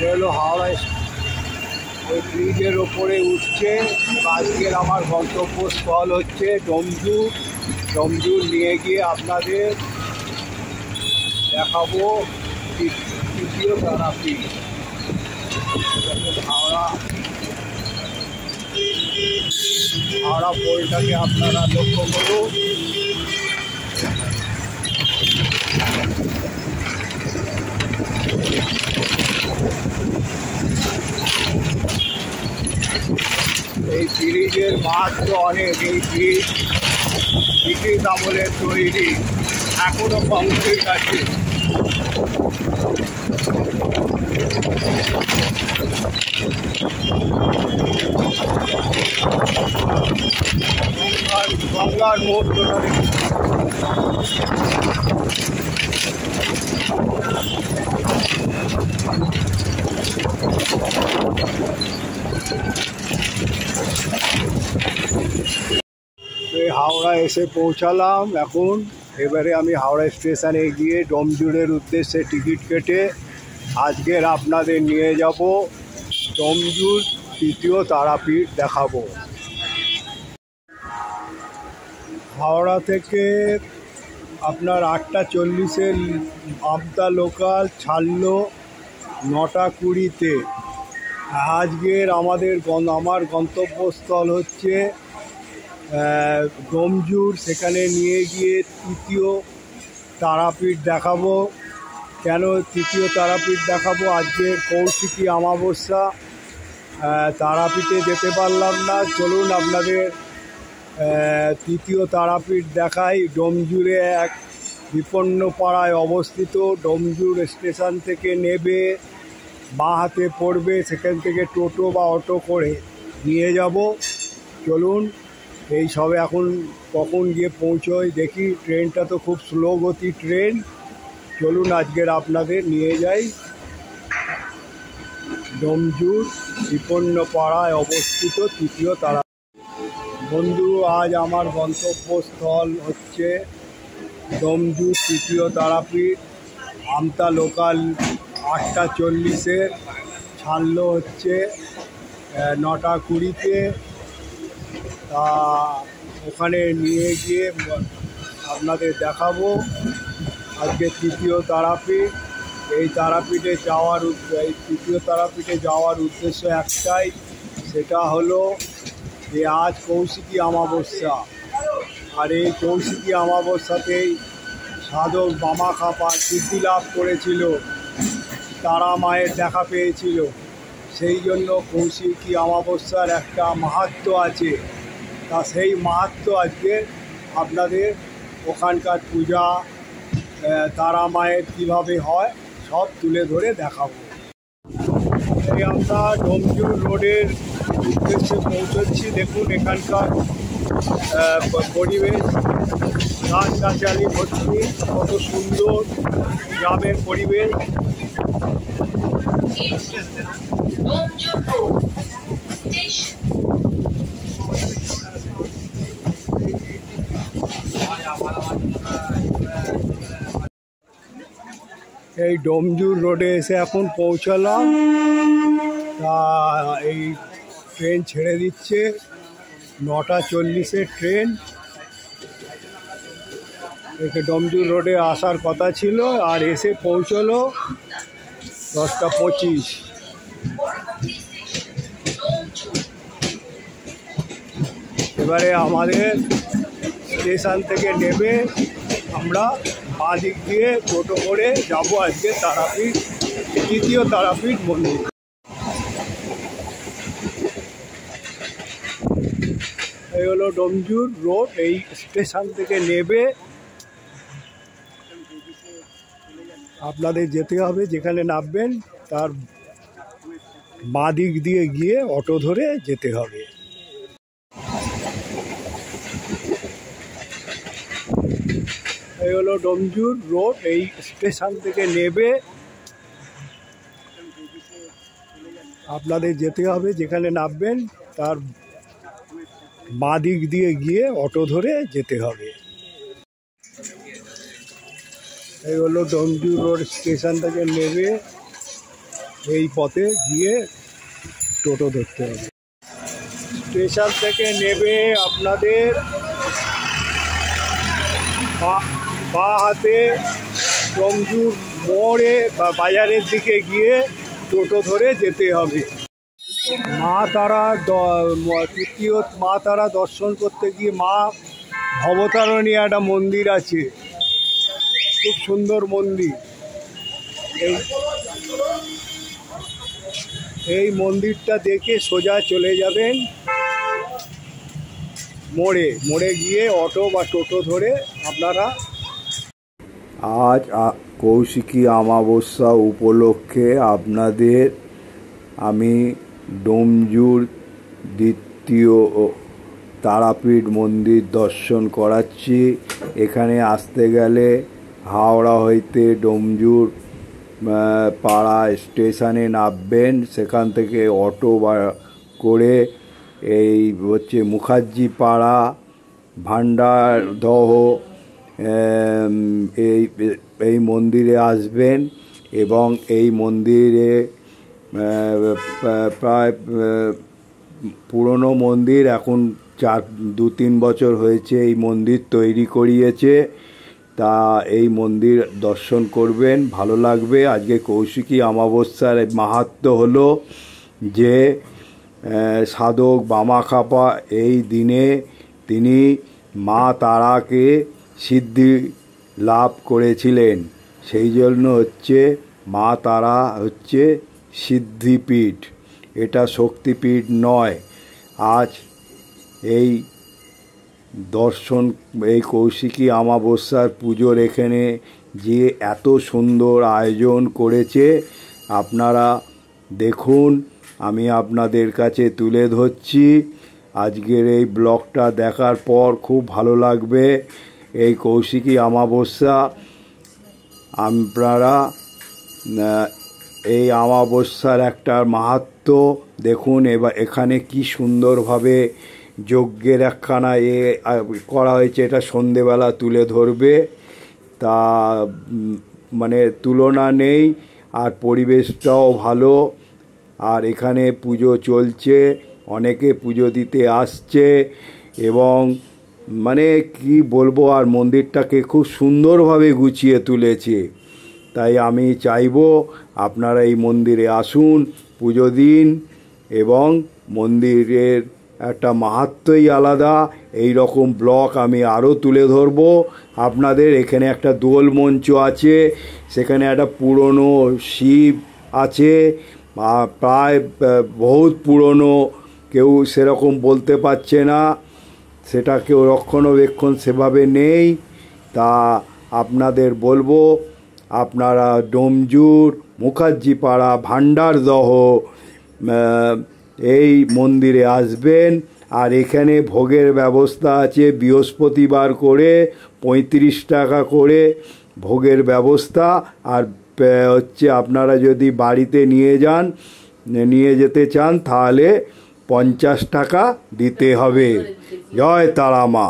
হলো হাওড়া ওই ব্রিজের ওপরে উঠছে। আজকের আমার গন্তব্যস্থল হচ্ছে ডোমজুর। ডোমজুর নিয়ে গিয়ে আপনাদের দেখাবো তৃতীয় তারাপীঠ। হাওড়া পোলটাকে আপনারা লক্ষ্য করুন। এই ব্রিজের মাত্র অনেক। এই ব্রিজ ব্রিটিশ আমলের তৈরি, এখনো কংক্রিট আছে। গঙ্গার মুহূর্তটা হাওড়া এসে পৌঁছালাম এখন। এবারে আমি হাওড়া স্টেশনে গিয়ে ডোমজুরের উদ্দেশ্যে টিকিট কেটে আজকের আপনাদের নিয়ে যাব ডোমজুর তৃতীয় তারাপীঠ দেখাবো। হাওড়া থেকে আপনার 8:40-এ আমতা লোকাল ছাড়লো 9:20-তে। আজকের আমার গন্তব্যস্থল হচ্ছে ডোমজুর। সেখানে নিয়ে গিয়ে তৃতীয় তারাপীঠ দেখাবো। কেন তৃতীয় তারাপীঠ দেখাবো? আজকে কৌশিকী অমাবস্যা, তারাপীঠে যেতে পারলাম না। চলুন আপনাদের তৃতীয় তারাপীঠ দেখাই। ডোমজুরে এক বিপন্ন পাড়ায় অবস্থিত। ডোমজুর স্টেশন থেকে নেবে বাঁ হাতে পড়বে, সেখান থেকে টোটো বা অটো করে নিয়ে যাব। চলুন, এই সবে এখন কখন গিয়ে পৌঁছোই দেখি। ট্রেনটা তো খুব স্লো গতি ট্রেন। চলুন আজকের আপনাদের নিয়ে যাই ডোমজুর বিপন্ন পাড়ায় অবস্থিত তৃতীয় তারা। বন্ধু, আজ আমার গন্তব্যস্থল হচ্ছে ডোমজুর তৃতীয় তারাপীঠ। আমতা লোকাল 8:40-এ ছাড়লো হচ্ছে 9:20-তে। তা ওখানে নিয়ে গিয়ে আপনাদের দেখাবো আজকে তৃতীয় তারাপীঠ। এই তৃতীয় তারাপীঠে যাওয়ার উদ্দেশ্য একটাই, সেটা হলো যে আজ কৌশিকী অমাবস্যা। আর এই কৌশিকী অমাবস্যাতেই সাধক বামাখ্যাপা সিদ্ধি লাভ করেছিল, তারা মায়ের দেখা পেয়েছিল। সেই জন্য কৌশিকী অমাবস্যার একটা মাহাত্ম্য আছে। তা সেই মাহাত্ম্য আজকে আপনাদের ওখানকার পূজা, তারা মায়ের কীভাবে হয় সব তুলে ধরে দেখাবো। এই আমরা ডোমজুর রোডের উদ্দেশ্যে পৌঁছচ্ছি। দেখুন এখানকার পরিবেশ, গাছগাছালি ভর্তি, কত সুন্দর গ্রামের পরিবেশ। এই ডোমজুর রোডে এসে এখন পৌঁছালাম। তা এই ট্রেন ছেড়ে দিচ্ছে 9:40-এর ট্রেন। একে ডোমজুর রোডে আসার কথা ছিল, আর এসে পৌঁছলো 10:25। এবারে আমাদের স্টেশন থেকে নেবে আমরা বাঁ দিক দিয়ে টোটো করে যাবো আজকে তারাপীঠ, তৃতীয় তারাপীঠ মন্দির। এই হলো ডোমজুর রোড। এই স্টেশন থেকে নেবে আপনাদের যেতে হবে, যেখানে নামবেন তার বাঁ দিক দিয়ে গিয়ে অটো ধরে যেতে হবে। এই হলো ডোমজুর রোড। এই স্টেশন থেকে নেবে আপনাদের যেতে হবে, যেখানে নামবেন তার বাঁ দিক দিয়ে গিয়ে অটো ধরে যেতে হবে। এই হলো ডোমজুর রোড স্টেশন থেকে নেবে এই পথে গিয়ে টোটো ধরতে হবে। স্টেশন থেকে নেবে আপনাদের বা হাতে ডোমজুর মোড়ে বা বাজারের দিকে গিয়ে টোটো ধরে যেতে হবে। মা তারা তৃতীয় মা তারা দর্শন করতে গিয়ে মা ভবতারিণী একটা মন্দির আছে, খুব সুন্দর মন্দির। এই মন্দিরটা দেখে সোজা চলে যাবেন মোড়ে গিয়ে অটো বা টোটো ধরে আপনারা। আজ কৌশিকী অমাবস্যা উপলক্ষে আপনাদের আমি ডোমজুর দ্বিতীয় তারাপীঠ মন্দির দর্শন করাচ্ছি। এখানে আসতে গেলে হাওড়া হইতে ডোমজুর পাড়া স্টেশনে নামবেন, সেখান থেকে অটো করে এই হচ্ছে মুখার্জি পাড়া ভান্ডারদহ এই মন্দিরে আসবেন এবং এই মন্দিরে প্রায় পুরনো মন্দির, এখন 2-3 বছর হয়েছে এই মন্দির তৈরি করিয়েছে। তা এই মন্দির দর্শন করবেন, ভালো লাগবে। আজকে কৌশিকী অমাবস্যার মাহাত্ম্য হলো যে সাধক বামাখ্যাপা এই দিনে তিনি মা তারাকে সিদ্ধি লাভ করেছিলেন, সেই জন্য হচ্ছে মা তারা হচ্ছে সিদ্ধিপীঠ, এটা শক্তিপীঠ নয়। আজ এই দর্শন এই কৌশিকী অমাবস্যার পুজোর এখানে যে এত সুন্দর আয়োজন করেছে আপনারা দেখুন, আমি আপনাদের কাছে তুলে ধরছি। আজকের এই ব্লগটা দেখার পর খুব ভালো লাগবে। এই কৌশিকী অমাবস্যা আপনারা এই অমাবস্যার একটা মাহাত্ম্য দেখুন। এবার এখানে কি সুন্দরভাবে যজ্ঞের একখানা করা হয়েছে, এটা সন্ধেবেলা তুলে ধরবে, তা মানে তুলনা নেই। আর পরিবেশটাও ভালো, আর এখানে পুজো চলছে, অনেকে পুজো দিতে আসছে এবং মানে কি বলবো, আর মন্দিরটাকে খুব সুন্দরভাবে গুছিয়ে তুলেছে। তাই আমি চাইবো আপনারা এই মন্দিরে আসুন, পুজো দিন, এবং মন্দিরের একটা মাহাত্ম্যই আলাদা। এই রকম ব্লগ আমি আরও তুলে ধরবো আপনাদের। এখানে একটা দোল মঞ্চ আছে, সেখানে একটা পুরনো শিব আছে, প্রায় বহুত পুরনো, কেউ সেরকম বলতে পারছে না, সেটা কেউ রক্ষণাবেক্ষণ সেভাবে নেই। তা আপনাদের বলবো আপনারা ডোমজুর মুখার্জি পাড়া ভান্ডারদহ এই মন্দিরে আসবেন। আর এখানে ভোগের ব্যবস্থা আছে, বৃহস্পতিবার করে 35 টাকা করে ভোগের ব্যবস্থা। আর হচ্ছে আপনারা যদি বাড়িতে নিয়ে যেতে চান তাহলে 50 টাকা দিতে হবে। জয় তারা মা।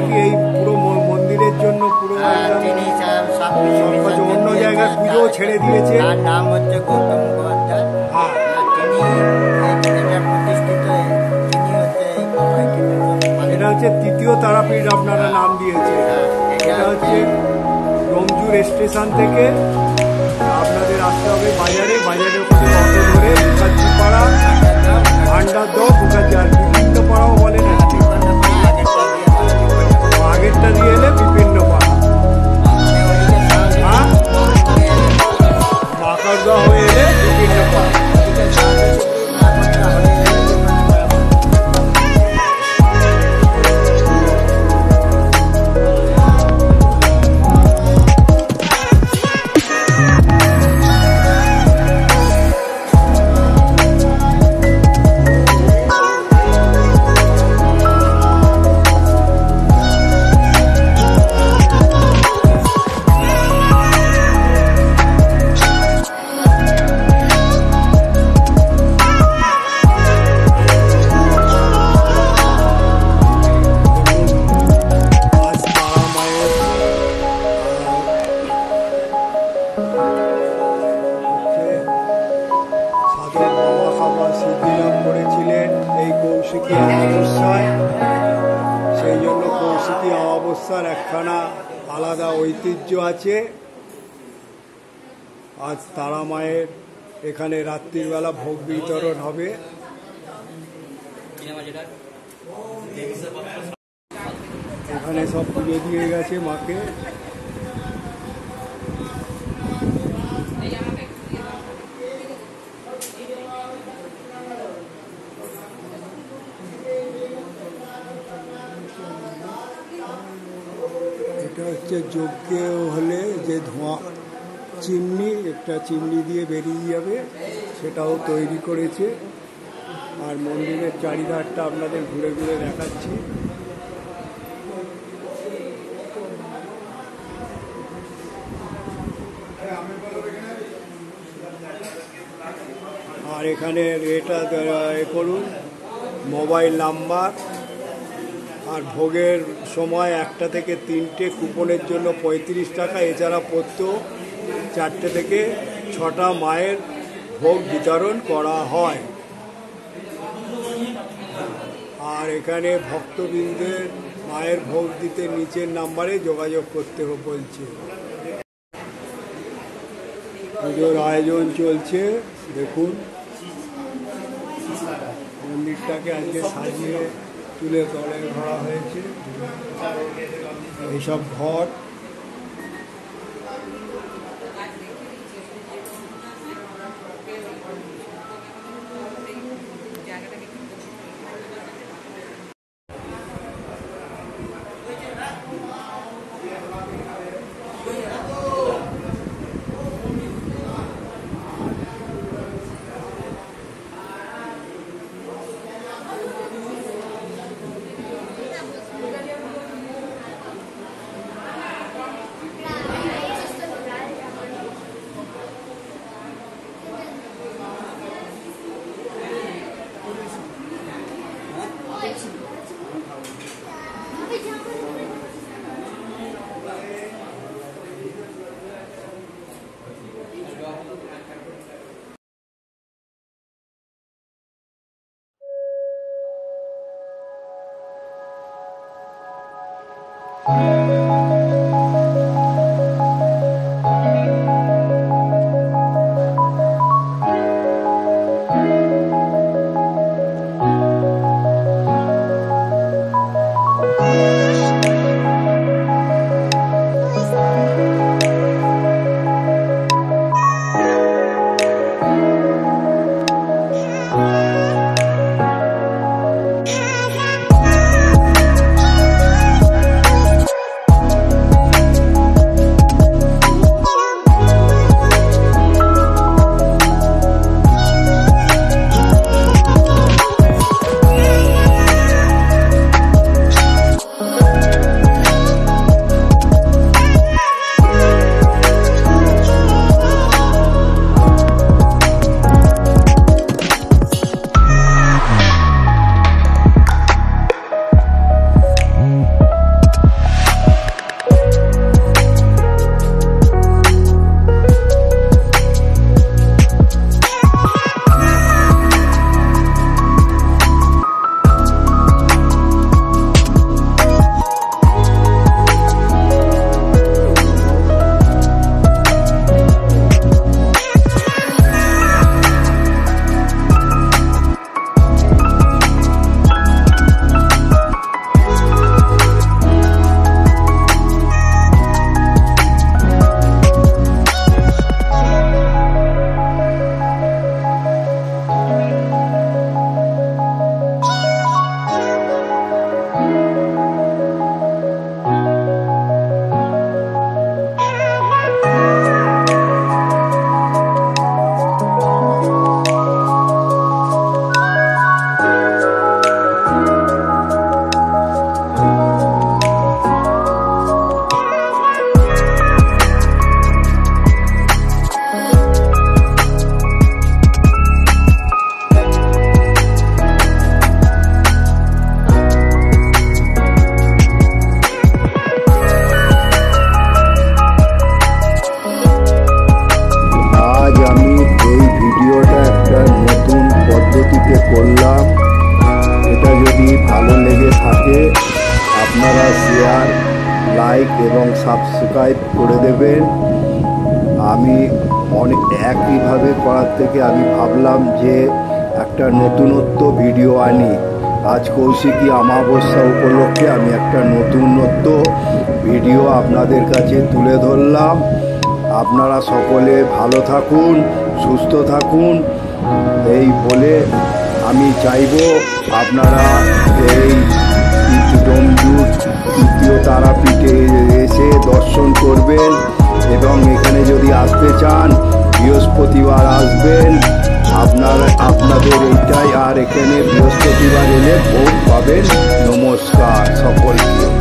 কি এই পুরো মন্দিরের জন্য পুরো তিনি অন্য জায়গায় পুজো ছেড়ে দিয়েছে? তার নাম হচ্ছে গৌতম মুখোপাধ্যায়। হ্যাঁ, তিনি এটা প্রতিষ্ঠিত, তিনি হচ্ছে এটা হচ্ছে তৃতীয় তারাপীঠ আপনারা নাম দিয়েছে। এটা হচ্ছে রমজুর স্টেশন থেকে আপনাদের আসতে হবে বাজারের ওখানে অটো ধরে মুখার্জিপাড়া, ভান্ডারদহ, মুখার্জি আর বিভিন্ন পাড়াও বলে না, আগেরটা দিয়ে এলে বিভিন্ন পাড়া, হ্যাঁ, মাকারদহ হয়ে এলে বিভিন্ন পাড়া। সেই জন্য কৌশিকী অমাবস্যার একখানা আলাদা ঐতিহ্য আছে। আজ তারা মায়ের এখানে রাত্রিবেলা ভোগ বিতরণ হবে। এখানে সব পুজো দিয়ে গেছে মাকে। এটা হচ্ছে যজ্ঞ হলে যে ধোঁয়া চিমনি, একটা চিমনি দিয়ে বেরিয়ে যাবে, সেটাও তৈরি করেছে। আর মন্দিরের চারিধারটা আপনাদের ঘুরে ঘুরে দেখাচ্ছি। আর এখানে এটা করুন মোবাইল নাম্বার, আর ভোগের সময় 1টা থেকে 3টে, কুপনের জন্য 35 টাকা। এছাড়া প্রত্যহ 4টে থেকে 6টা মায়ের ভোগ বিতরণ করা হয়। আর এখানে ভক্তবৃন্দের মায়ের ভোগ দিতে নিচের নাম্বারে যোগাযোগ করতে বলছে। পুজোর আয়োজন চলছে, দেখুন মন্দিরটাকে আজকে সাজিয়ে তুলে তলে ধরা হয়েছে। এইসব ঘর আপনারা শেয়ার, লাইক এবং সাবস্ক্রাইব করে দেবেন। আমি অনেক একইভাবে করার থেকে আমি ভাবলাম যে একটা নতুনত্ব ভিডিও আনি। আজ কৌশিকী অমাবস্যা উপলক্ষে আমি একটা নতুনত্ব ভিডিও আপনাদের কাছে তুলে ধরলাম। আপনারা সকলে ভালো থাকুন, সুস্থ থাকুন, এই বলে আমি চাইব আপনারা এই ডোমজুর তৃতীয় তারাপীঠে এসে দর্শন করবেন এবং এখানে যদি আসতে চান বৃহস্পতিবার আসবেন। আপনাদের এইটাই, আর এখানে বৃহস্পতিবার এলে ভোগ পাবেন। নমস্কার সকলকে।